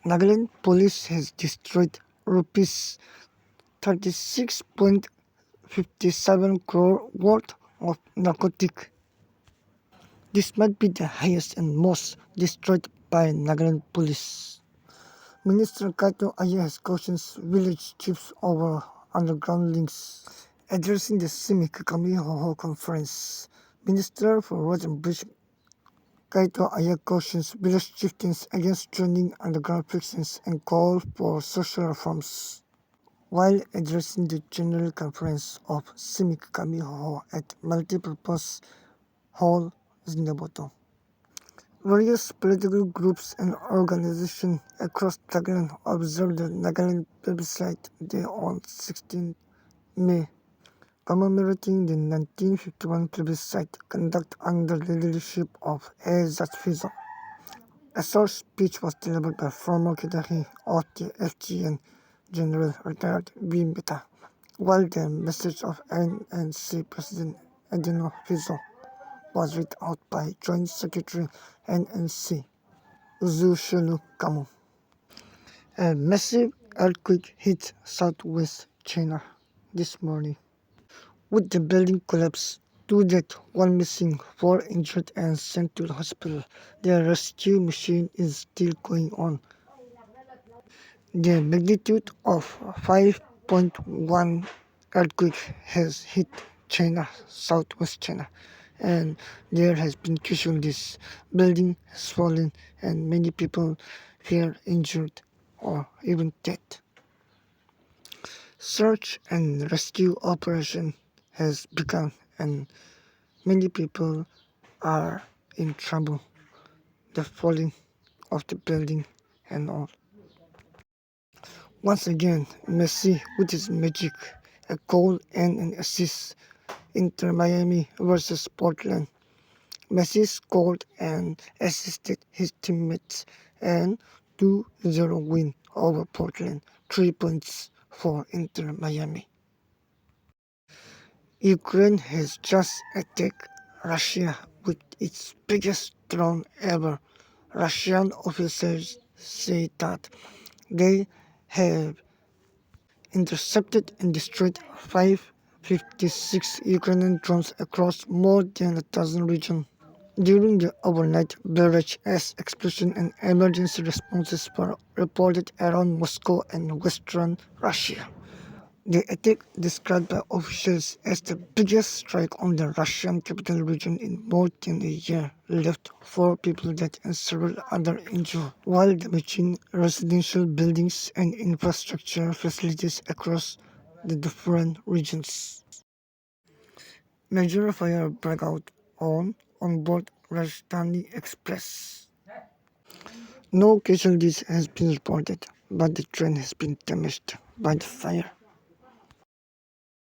Nagaland police has destroyed rupees 36.57 crore worth of narcotic. This might be the highest and most destroyed by Nagaland police. Minister Kaito Aya has cautioned village chiefs over underground links. Addressing the Simi Kakamihoho conference, Minister for Roads and Bridge Kaito Aya cautions village chieftains against joining underground frictions and called for social reforms. While addressing the General Conference of Simi Kakamihoho at Multipurpose Hall, Zinaboto, various political groups and organizations across Nagaland observed the Nagaland plebiscite day on 16 May, commemorating the 1951 plebiscite conducted under the leadership of Azat Fizo. A short speech was delivered by former Kitahi of the FGN General Retired B. Mehta, while the message of NNC President Adeno Fizo was read out by Joint Secretary NNC Uzushulu Kamu. A massive earthquake hit southwest China this morning, with the building collapse. 2 dead, 1 missing, 4 injured and sent to the hospital. The rescue mission is still going on. The magnitude of 5.1 earthquake has hit China, southwest China, and there has been casualties. Building has fallen and many people here injured or even dead. Search and rescue operation has begun and many people are in trouble. The falling of the building and all. Once again, Messi with his magic, a goal and an assist. Inter Miami versus Portland. Messi scored and assisted his teammates and 2-0 win over Portland. 3 points for Inter Miami. Ukraine has just attacked Russia with its biggest drone ever. Russian officials say that they have intercepted and destroyed 556 Ukrainian drones across more than a dozen regions. During the overnight barrage as explosion and emergency responses were reported around Moscow and western Russia. The attack, described by officials as the biggest strike on the Russian capital region in more than a year, left 4 people dead and several others injured, while damaging residential buildings and infrastructure facilities across the different regions. Major fire broke out on board Rajdhani Express. No casualties has been reported, but the train has been damaged by the fire.